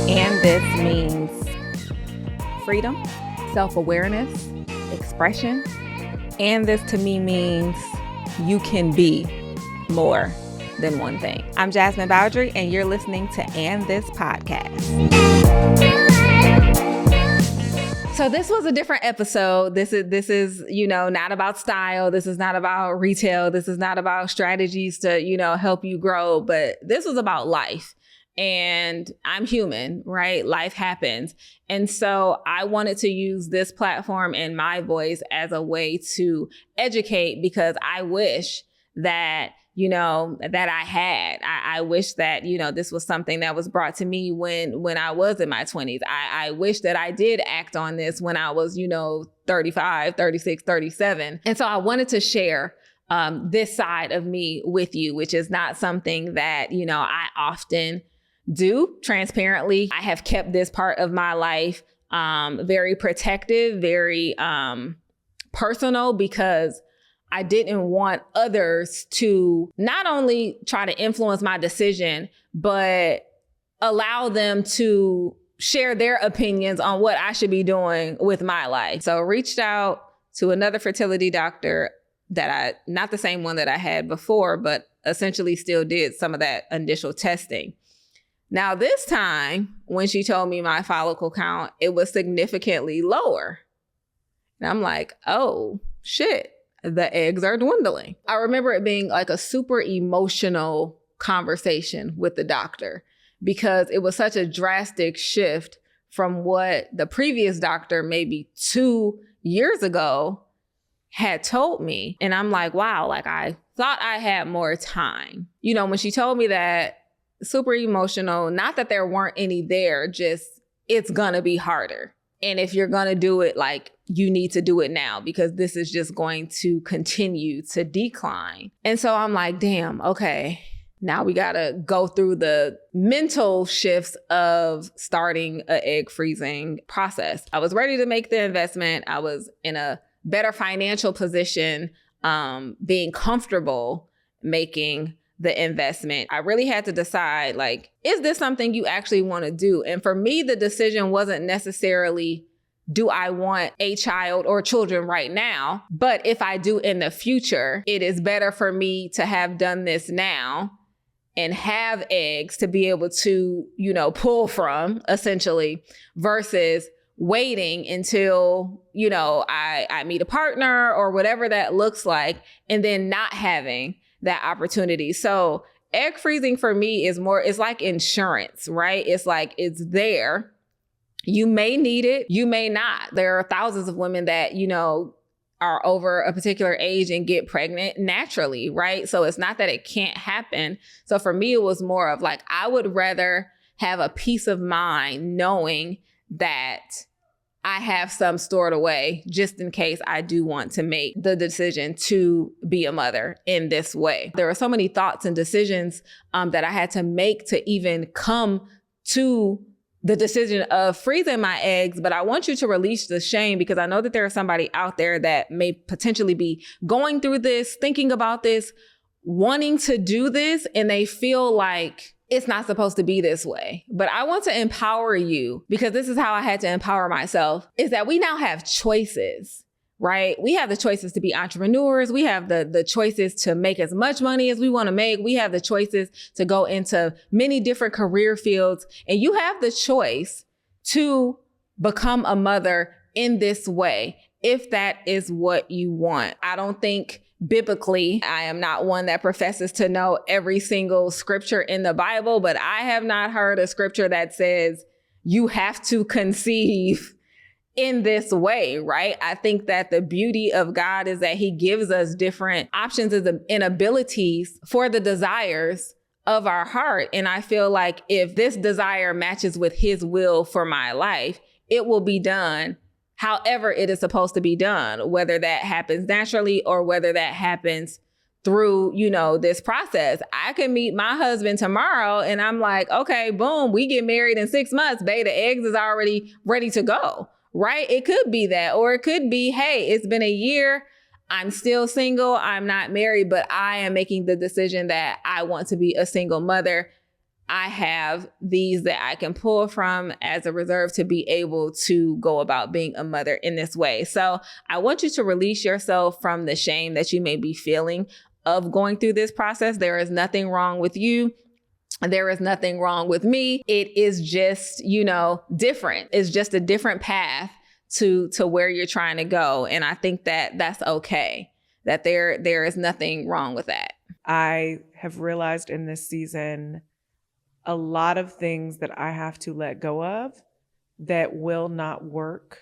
And this means freedom, self-awareness, expression. And this to me means you can be more than one thing. I'm Jasmine Bowdry, and you're listening to And This Podcast. So this was a different episode. This is, not about style. This is not about retail. This is not about strategies to, help you grow, but this was about life. And I'm human, right? Life happens. And so I wanted to use this platform and my voice as a way to educate, because I wish that, that I had. I wish that, this was something that was brought to me when I was in my 20s. I wish that I did act on this when I was, 35, 36, 37. And so I wanted to share this side of me with you, which is not something that, I often do transparently. I have kept this part of my life very protective, very personal, because I didn't want others to not only try to influence my decision, but allow them to share their opinions on what I should be doing with my life. So I reached out to another fertility doctor not the same one that I had before, but essentially still did some of that initial testing. Now, this time, when she told me my follicle count, it was significantly lower. And I'm like, oh, shit, the eggs are dwindling. I remember it being like a super emotional conversation with the doctor, because it was such a drastic shift from what the previous doctor, maybe 2 years ago, had told me. And I'm like, wow, like I thought I had more time. When she told me that, super emotional, not that there weren't any there, just it's gonna be harder. And if you're gonna do it, like, you need to do it now, because this is just going to continue to decline. And so I'm like, damn, okay, now we gotta go through the mental shifts of starting an egg freezing process. I was ready to make the investment. I was in a better financial position, being comfortable making the investment. I really had to decide, like, is this something you actually want to do? And for me, the decision wasn't necessarily, do I want a child or children right now? But if I do in the future, it is better for me to have done this now and have eggs to be able to, pull from, essentially, versus waiting until, I meet a partner or whatever that looks like, and then not having that opportunity. So egg freezing for me is more, it's like insurance, right? It's like, it's there. You may need it, you may not. There are thousands of women that, are over a particular age and get pregnant naturally, right? So it's not that it can't happen. So for me, it was more of like, I would rather have a peace of mind knowing that I have some stored away just in case I do want to make the decision to be a mother in this way. There were so many thoughts and decisions that I had to make to even come to the decision of freezing my eggs. But I want you to release the shame, because I know that there is somebody out there that may potentially be going through this, thinking about this, wanting to do this, and they feel like it's not supposed to be this way. But I want to empower you, because this is how I had to empower myself, is that we now have choices, right? We have the choices to be entrepreneurs. We have the choices to make as much money as we want to make. We have the choices to go into many different career fields. And you have the choice to become a mother in this way, if that is what you want. I don't think biblically, I am not one that professes to know every single scripture in the Bible, but I have not heard a scripture that says you have to conceive in this way, right? I think that the beauty of God is that he gives us different options and abilities for the desires of our heart. And I feel like if this desire matches with his will for my life, it will be done however it is supposed to be done, whether that happens naturally or whether that happens through, this process. I can meet my husband tomorrow and I'm like, okay, boom, we get married in 6 months, babe, the eggs is already ready to go, right? It could be that, or it could be, hey, it's been a year. I'm still single. I'm not married, but I am making the decision that I want to be a single mother. I have these that I can pull from as a reserve to be able to go about being a mother in this way. So I want you to release yourself from the shame that you may be feeling of going through this process. There is nothing wrong with you. There is nothing wrong with me. It is just, different. It's just a different path to where you're trying to go. And I think that that's okay, that there is nothing wrong with that. I have realized in this season a lot of things that I have to let go of that will not work.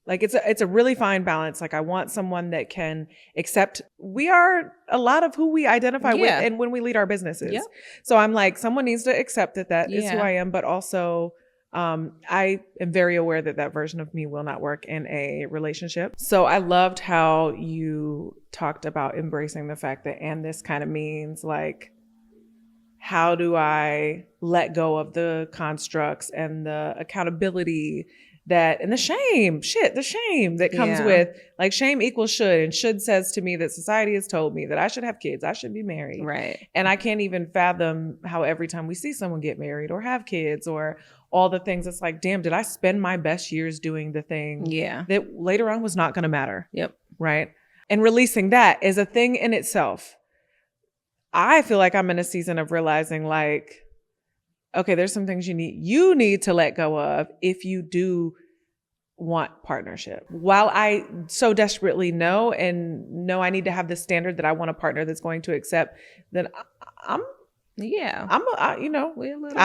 Like it's a really fine balance. Like I want someone that can accept we are a lot of who we identify with and when we lead our businesses. Yep. So I'm like, someone needs to accept that is who I am, but also I am very aware that version of me will not work in a relationship. So I loved how you talked about embracing the fact that, and this kind of means like, how do I let go of the constructs and the accountability and the shame that comes with, like, shame equals should, and should says to me that society has told me that I should have kids, I should be married. Right. And I can't even fathom how every time we see someone get married or have kids or all the things, it's like, damn, did I spend my best years doing the thing that later on was not going to matter? Yep. Right. And releasing that is a thing in itself. I feel like I'm in a season of realizing, like, okay, there's some things you need to let go of if you do want partnership. While I so desperately know I need to have this standard that I want a partner that's going to accept, then I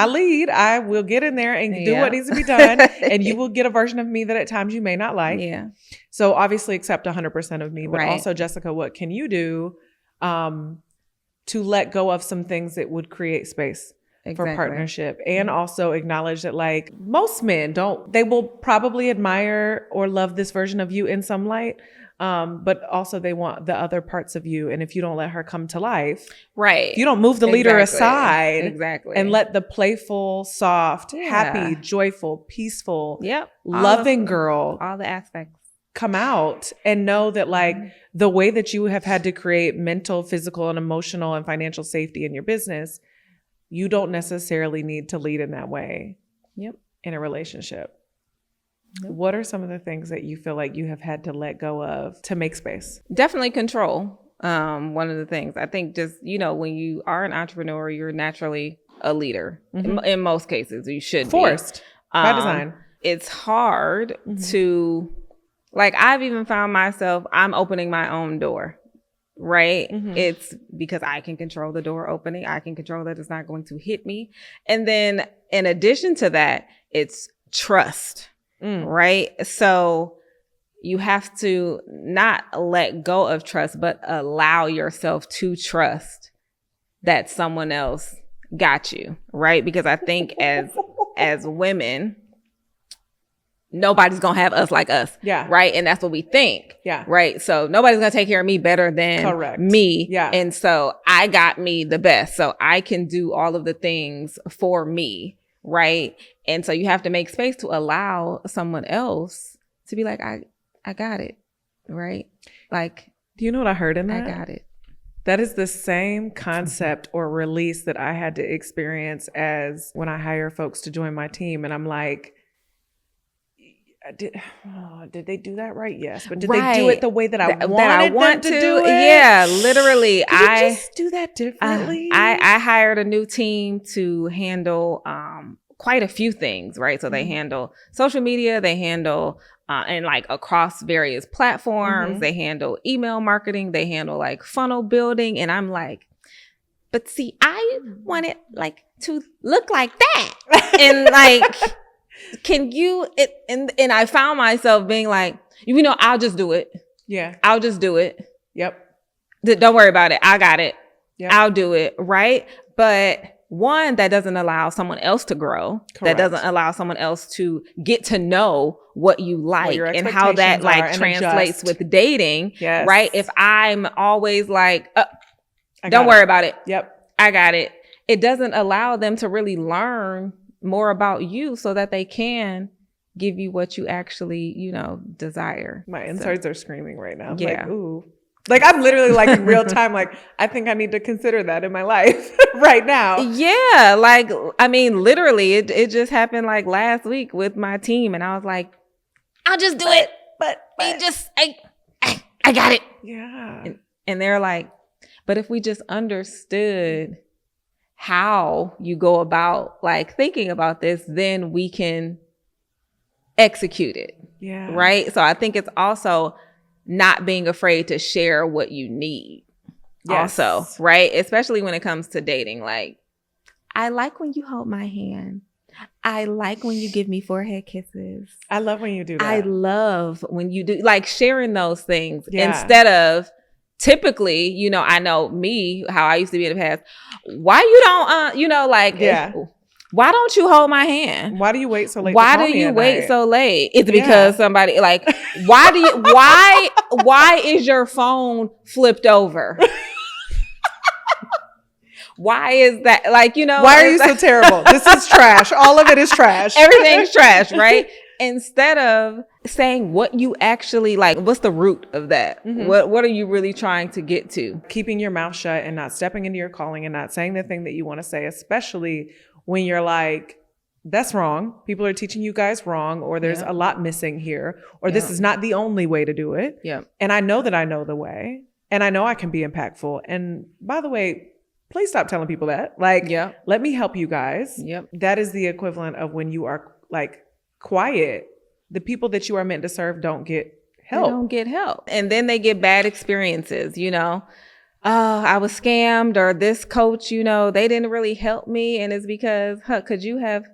lead. I will get in there and do what needs to be done. And you will get a version of me that at times you may not like. Yeah. So obviously accept 100% of me, but also, Jessica, what can you do to let go of some things that would create space for partnership, and also acknowledge that, like, most men they will probably admire or love this version of you in some light. But also they want the other parts of you. And if you don't let her come to life, if you don't move the leader aside and let the playful, soft, happy, joyful, peaceful, loving girl, all the aspects come out, and know that, like, the way that you have had to create mental, physical, and emotional and financial safety in your business, you don't necessarily need to lead in that way in a relationship. What are some of the things that you feel like you have had to let go of to make space? Definitely control. One of the things, I think, just, when you are an entrepreneur, you're naturally a leader. In most cases, you should be. Forced by design. It's hard to, like, I've even found myself, I'm opening my own door. Right. It's because I can control the door opening. I can control that it's not going to hit me. And then in addition to that, it's trust. Right. So you have to not let go of trust, but allow yourself to trust that someone else got you. Right. Because I think as women, nobody's going to have us like us. Yeah. Right. And that's what we think. Yeah. Right. So nobody's going to take care of me better than me. Yeah. And so I got me the best. So I can do all of the things for me. Right. And so you have to make space to allow someone else to be like, I got it. Right. Like, do you know what I heard in that? I got it. That is the same concept or release that I had to experience as when I hire folks to join my team. And I'm like, did they do that right? Yes. But did they do it the way that I wanted them to do it? Yeah, literally. I just do that differently. I hired a new team to handle quite a few things, right? So they handle social media, they handle and like across various platforms, they handle email marketing, they handle like funnel building. And I'm like, but see, I want it like to look like that. And like, can you, and I found myself being like, I'll just do it. Yeah. I'll just do it. Yep. Don't worry about it. I got it. Yep. I'll do it. Right. But one, that doesn't allow someone else to grow. Correct. That doesn't allow someone else to get to know what you like and how that like translates with dating. Yes. Right. If I'm always like, don't worry about it. Yep. I got it. It doesn't allow them to really learn more about you so that they can give you what you actually, desire. My insides are screaming right now. Yeah. Like, ooh, Like, I'm literally like in real time, like, I think I need to consider that in my life right now. Yeah. Like, I mean, literally it just happened like last week with my team. And I was like, I'll just do it. But I got it. Yeah. And they're like, but if we just understood how you go about like thinking about this, then we can execute it. Yeah. Right. So I think it's also not being afraid to share what you need. Yes. Also, right? Especially when it comes to dating. Like, I like when you hold my hand. I like when you give me forehead kisses. I love when you do that. I love when you do, like, sharing those things instead of typically, you know, I know me, how I used to be in the past. Why you don't, like, why don't you hold my hand? Why do you wait so late? Why do you wait so late? It's because somebody like, why is your phone flipped over? Why is that? Like, you know, why are you so terrible? This is trash. All of it is trash. Everything's trash, right? Instead of saying what you actually like, what's the root of that? Mm-hmm. What are you really trying to get to? Keeping your mouth shut and not stepping into your calling and not saying the thing that you want to say, especially when you're like, that's wrong. People are teaching you guys wrong, or there's a lot missing here, or this is not the only way to do it. Yeah. And I know that I know the way, and I know I can be impactful. And by the way, please stop telling people that. Like, let me help you guys. Yep. That is the equivalent of when you are like quiet. The people that you are meant to serve don't get help. They don't get help. And then they get bad experiences, you know. I was scammed, or this coach, you know, they didn't really help me. And it's because, could you have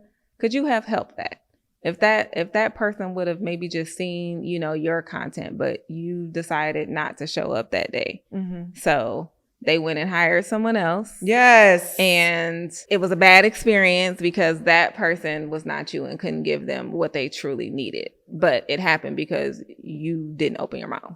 helped that? If that person would have maybe just seen, you know, your content, but you decided not to show up that day. Mm-hmm. So they went and hired someone else. Yes. And it was a bad experience because that person was not you and couldn't give them what they truly needed. But it happened because you didn't open your mouth.